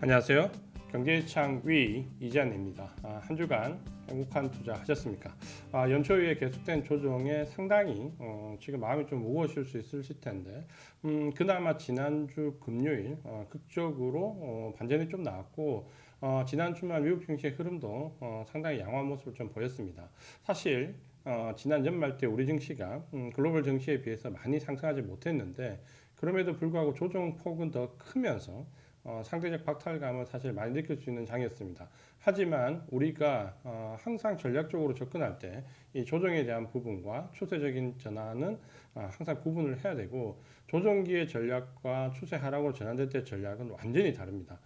안녕하세요. 경제창위 이재한입니다. 한 주간 행복한 투자 하셨습니까? 연초 이후에 계속된 조정에 상당히 지금 마음이 좀 무거우실 수 있으실 텐데 그나마 지난주 금요일 극적으로 반전이 좀 나왔고 지난 주말 미국 증시의 흐름도 상당히 양호한 모습을 좀 보였습니다. 사실 지난 연말 때 우리 증시가 글로벌 증시에 비해서 많이 상승하지 못했는데 그럼에도 불구하고 조정 폭은 더 크면서 상대적 박탈감을 사실 많이 느낄 수 있는 장이었습니다. 하지만 우리가 항상 전략적으로 접근할 때 이 조정에 대한 부분과 추세적인 전환은 항상 구분을 해야 되고 조정기의 전략과 추세 하락으로 전환될 때 전략은 완전히 다릅니다.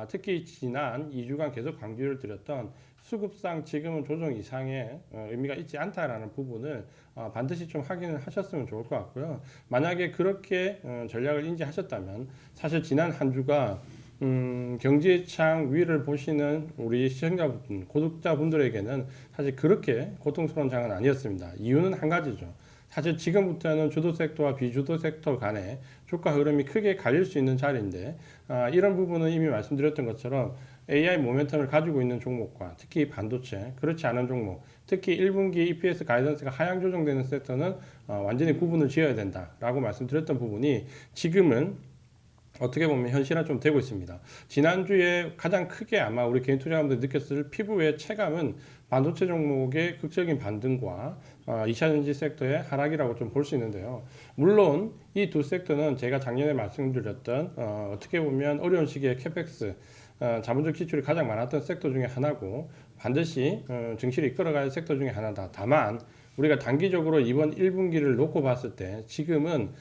특히 지난 2주간 계속 강조를 드렸던 수급상 지금은 조정 이상의 의미가 있지 않다라는 부분을 반드시 좀 확인을 하셨으면 좋을 것 같고요. 만약에 그렇게 전략을 인지하셨다면 사실 지난 한 주가 경제창 위를 보시는 우리 시청자분, 구독자분들에게는 사실 그렇게 고통스러운 장은 아니었습니다. 이유는 한 가지죠. 사실 지금부터는 주도 섹터와 비주도 섹터 간의 주가 흐름이 크게 갈릴 수 있는 자리인데 이런 부분은 이미 말씀드렸던 것처럼 AI 모멘텀을 가지고 있는 종목과 특히 반도체, 그렇지 않은 종목, 특히 1분기 EPS 가이던스가 하향 조정되는 섹터는 완전히 구분을 지어야 된다라고 말씀드렸던 부분이 지금은 어떻게 보면 현실화 좀 되고 있습니다. 지난주에 가장 크게 아마 우리 개인 투자자분들 느꼈을 피부의 체감은 반도체 종목의 극적인 반등과 2차전지 섹터의 하락이라고 좀 볼 수 있는데요. 물론 이 두 섹터는 제가 작년에 말씀드렸던 어떻게 보면 어려운 시기에 캐펙스 자본적 지출이 가장 많았던 섹터 중에 하나고 반드시 증시를 이끌어갈 섹터 중에 하나다. 다만 우리가 단기적으로 이번 1분기를 놓고 봤을 때 지금은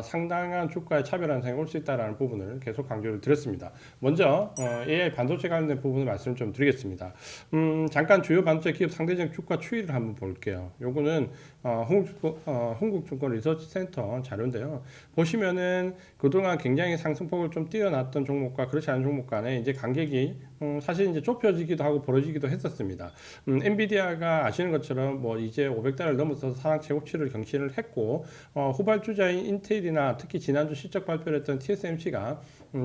상당한 주가의 차별 현상이 올 수 있다는 부분을 계속 강조를 드렸습니다. 먼저 AI 반도체 관련된 부분을 말씀을 좀 드리겠습니다. 잠깐 주요 반도체 기업 상대적 주가 추이를 한번 볼게요. 요거는 홍국증권 리서치 센터 자료인데요. 보시면은 그동안 굉장히 상승폭을 좀 뛰어났던 종목과 그렇지 않은 종목 간에 이제 간격이 사실 이제 좁혀지기도 하고 벌어지기도 했었습니다. 엔비디아가 아시는 것처럼 뭐 이제 500달러를 넘어서 사상 최고치를 경신을 했고 후발주자인 인텔이나 특히 지난주 실적 발표를 했던 TSMC가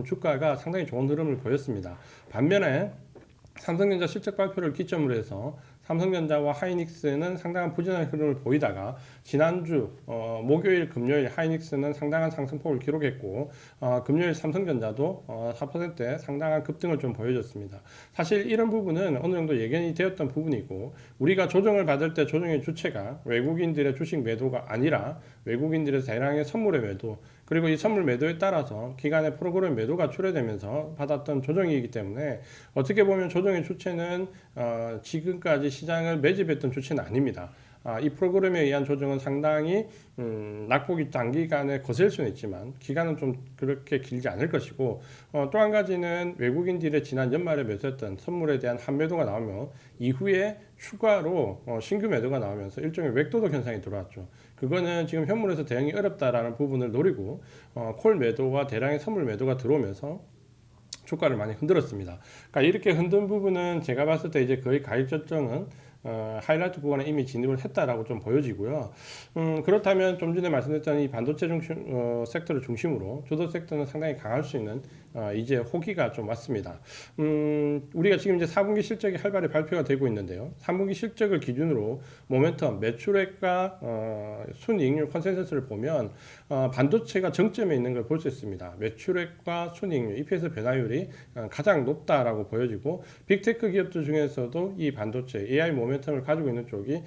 주가가 상당히 좋은 흐름을 보였습니다. 반면에 삼성전자 실적 발표를 기점으로 해서 삼성전자와 하이닉스는 상당한 부진한 흐름을 보이다가 지난주 목요일 금요일 하이닉스는 상당한 상승폭을 기록했고 금요일 삼성전자도 4%의 상당한 급등을 좀 보여줬습니다. 사실 이런 부분은 어느 정도 예견이 되었던 부분이고 우리가 조정을 받을 때 조정의 주체가 외국인들의 주식 매도가 아니라 외국인들의 대량의 선물의 매도 그리고 이 선물 매도에 따라서 기간의 프로그램 매도가 출회되면서 받았던 조정이기 때문에 어떻게 보면 조정의 주체는 지금까지 시장을 매집했던 주체는 아닙니다. 이 프로그램에 의한 조정은 상당히 낙폭이 단기간에 거셀 수는 있지만 기간은 좀 그렇게 길지 않을 것이고 또 한 가지는 외국인들의 지난 연말에 매수했던 선물에 대한 환매도가 나오면 이후에 추가로 신규 매도가 나오면서 일종의 웹도덕 현상이 들어왔죠. 그거는 지금 현물에서 대응이 어렵다라는 부분을 노리고 콜 매도와 대량의 선물 매도가 들어오면서 주가를 많이 흔들었습니다. 그러니까 이렇게 흔든 부분은 제가 봤을 때 이제 거의 가격 저점은 하이라이트 구간에 이미 진입을 했다라고 좀 보여지고요. 그렇다면 좀 전에 말씀드렸던 이 반도체 섹터를 중심으로 주도 섹터는 상당히 강할 수 있는 이제 호기가 좀 왔습니다. 우리가 지금 이제 4분기 실적이 활발히 발표가 되고 있는데요. 3분기 실적을 기준으로 모멘텀, 매출액과 순이익률 컨센서스를 보면 반도체가 정점에 있는 걸 볼 수 있습니다. 매출액과 순이익률, EPS 변화율이 가장 높다라고 보여지고 빅테크 기업들 중에서도 이 반도체, AI 모멘텀을 가지고 있는 쪽이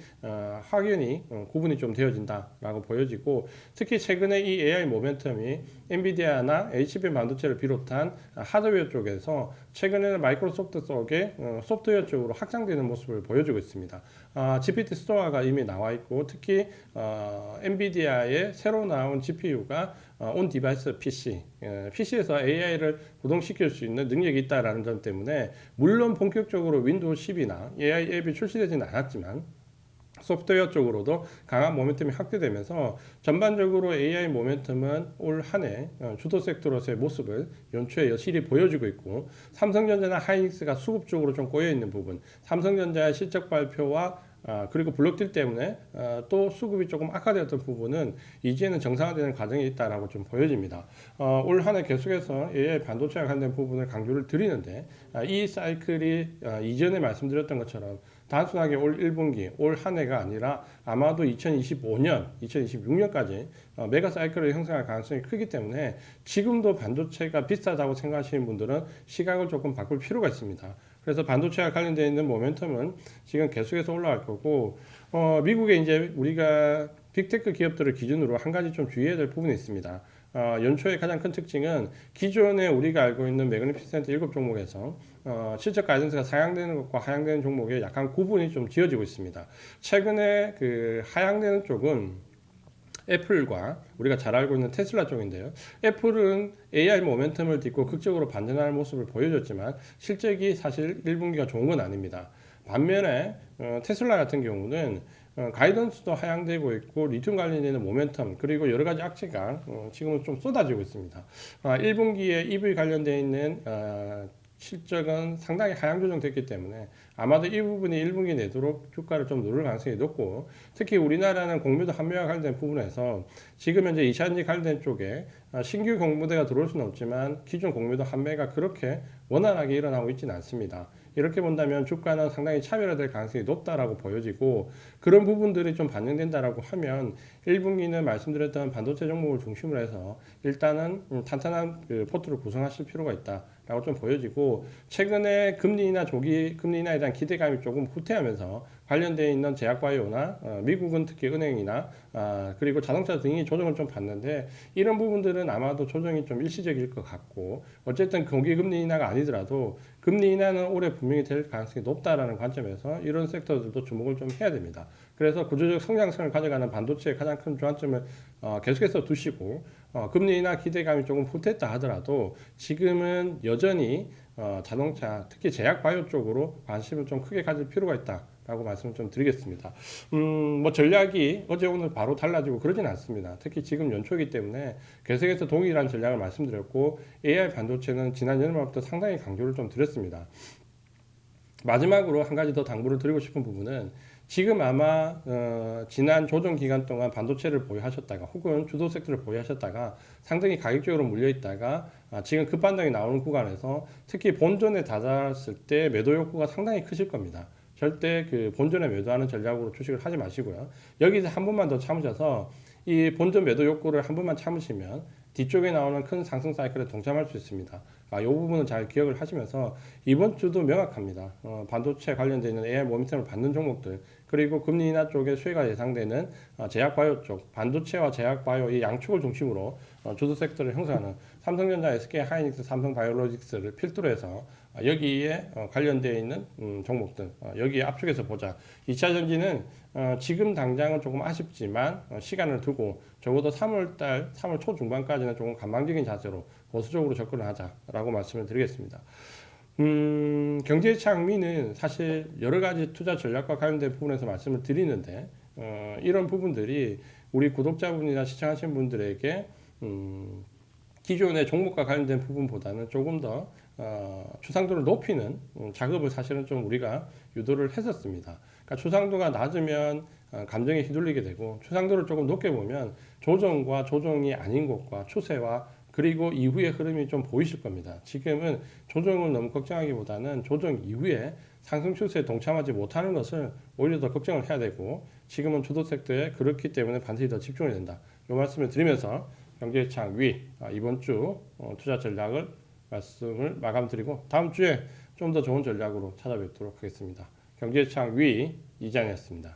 확연히 구분이 좀 되어진다라고 보여지고 특히 최근에 이 AI 모멘텀이 엔비디아나 HP 반도체를 비롯한 하드웨어 쪽에서 최근에는 마이크로소프트 속에 소프트웨어 쪽으로 확장되는 모습을 보여주고 있습니다. GPT 스토어가 이미 나와 있고 특히 엔비디아의 새로 나온 GPU가 온 디바이스 PC에서 AI를 구동시킬 수 있는 능력이 있다는 점 때문에 물론 본격적으로 윈도우 10이나 AI 앱이 출시되지는 않았지만 소프트웨어 쪽으로도 강한 모멘텀이 확대되면서 전반적으로 AI 모멘텀은 올 한 해 주도 섹터로서의 모습을 연초에 여실히 보여주고 있고 삼성전자나 하이닉스가 수급 쪽으로 좀 꼬여 있는 부분 삼성전자의 실적 발표와 그리고 블록딜 때문에 또 수급이 조금 악화되었던 부분은 이제는 정상화되는 과정이 있다라고 좀 보여집니다. 올 한 해 계속해서 AI 반도체와 관련된 부분을 강조를 드리는데 이 사이클이 이전에 말씀드렸던 것처럼 단순하게 올 1분기, 올 한 해가 아니라 아마도 2025년, 2026년까지 메가 사이클을 형성할 가능성이 크기 때문에 지금도 반도체가 비싸다고 생각하시는 분들은 시각을 조금 바꿀 필요가 있습니다. 그래서 반도체와 관련되어 있는 모멘텀은 지금 계속해서 올라갈 거고, 미국에 이제 우리가 빅테크 기업들을 기준으로 한 가지 좀 주의해야 될 부분이 있습니다. 연초의 가장 큰 특징은 기존에 우리가 알고 있는 매그니피센트 7종목에서 실적 가이던스가 상향되는 것과 하향되는 종목에 약간 구분이 좀 지어지고 있습니다. 최근에 그 하향되는 쪽은 애플과 우리가 잘 알고 있는 테슬라 쪽인데요. 애플은 AI 모멘텀을 딛고 극적으로 반전하는 모습을 보여줬지만 실적이 사실 1분기가 좋은 건 아닙니다. 반면에 테슬라 같은 경우는 가이던스도 하향되고 있고 리튬 관련된 모멘텀 그리고 여러 가지 악재가 지금은 좀 쏟아지고 있습니다. 1분기에 EV 관련되어 있는 실적은 상당히 하향 조정됐기 때문에 아마도 이 부분이 1분기 내도록 주가를 좀 누를 가능성이 높고, 특히 우리나라는 공매도 한매와 관련된 부분에서 지금 현재 이샤전지 관련된 쪽에 신규 공매도가 들어올 수는 없지만 기존 공매도 한매가 그렇게 원활하게 일어나고 있지는 않습니다. 이렇게 본다면 주가는 상당히 차별화될 가능성이 높다라고 보여지고, 그런 부분들이 좀 반영된다라고 하면 1분기는 말씀드렸던 반도체 종목을 중심으로 해서 일단은 탄탄한 그 포트를 구성하실 필요가 있다라고 좀 보여지고, 최근에 금리 인하에 대한 기대감이 조금 후퇴하면서 관련되어 있는 제약바이오나 미국은 특히 은행이나 그리고 자동차 등이 조정을 좀 받는데, 이런 부분들은 아마도 조정이 좀 일시적일 것 같고, 어쨌든 공기금리 인하가 아니더라도 금리 인하는 올해 분명히 될 가능성이 높다라는 관점에서 이런 섹터들도 주목을 좀 해야 됩니다. 그래서 구조적 성장성을 가져가는 반도체의 가장 큰 주안점을 계속해서 두시고, 금리 인하 기대감이 조금 후퇴했다 하더라도 지금은 여전히 자동차 특히 제약바이오 쪽으로 관심을 좀 크게 가질 필요가 있다 라고 말씀을 좀 드리겠습니다. 뭐 전략이 어제 오늘 바로 달라지고 그러진 않습니다. 특히 지금 연초이기 때문에 계속해서 동일한 전략을 말씀드렸고, AI 반도체는 지난 여름부터 상당히 강조를 좀 드렸습니다. 마지막으로 한 가지 더 당부를 드리고 싶은 부분은, 지금 아마 지난 조정 기간 동안 반도체를 보유하셨다가 혹은 주도 섹터를 보유하셨다가 상당히 가격적으로 물려있다가 지금 급반등이 나오는 구간에서 특히 본전에 다다랐을 때 매도 욕구가 상당히 크실 겁니다. 절대 그 본전에 매도하는 전략으로 주식을 하지 마시고요. 여기서 한 번만 더 참으셔서 이 본전 매도 욕구를 한 번만 참으시면 뒤쪽에 나오는 큰 상승 사이클에 동참할 수 있습니다. 이 부분은 잘 기억을 하시면서 이번 주도 명확합니다. 반도체 관련되어 있는 AI 모멘텀을 받는 종목들, 그리고 금리 인하 쪽에 수혜가 예상되는 제약바이오 쪽, 반도체와 제약바이오 이 양축을 중심으로 주도 섹터를 형성하는 삼성전자, SK하이닉스, 삼성바이오로직스를 필두로 해서 여기에 관련되어 있는 종목들, 여기에 압축해서 보자. 2차 전지는 지금 당장은 조금 아쉽지만 시간을 두고 적어도 3월 초 중반까지는 조금 관망적인 자세로 보수적으로 접근을 하자라고 말씀을 드리겠습니다. 경제 창미는 사실 여러 가지 투자 전략과 관련된 부분에서 말씀을 드리는데, 이런 부분들이 우리 구독자분이나 시청하신 분들에게 기존의 종목과 관련된 부분보다는 조금 더 추상도를 높이는 작업을 사실은 좀 우리가 유도를 했었습니다. 그러니까 추상도가 낮으면 감정에 휘둘리게 되고, 추상도를 조금 높게 보면 조정과 조정이 아닌 것과 추세와 그리고 이후의 흐름이 좀 보이실 겁니다. 지금은 조정을 너무 걱정하기보다는 조정 이후에 상승 추세에 동참하지 못하는 것을 오히려 더 걱정을 해야 되고, 지금은 주도 섹터에 그렇기 때문에 반드시 더 집중해야 된다. 이 말씀을 드리면서 경제창 위 이번 주 투자 전략을 말씀을 마감드리고, 다음 주에 좀 더 좋은 전략으로 찾아뵙도록 하겠습니다. 경제창 위 이장이었습니다.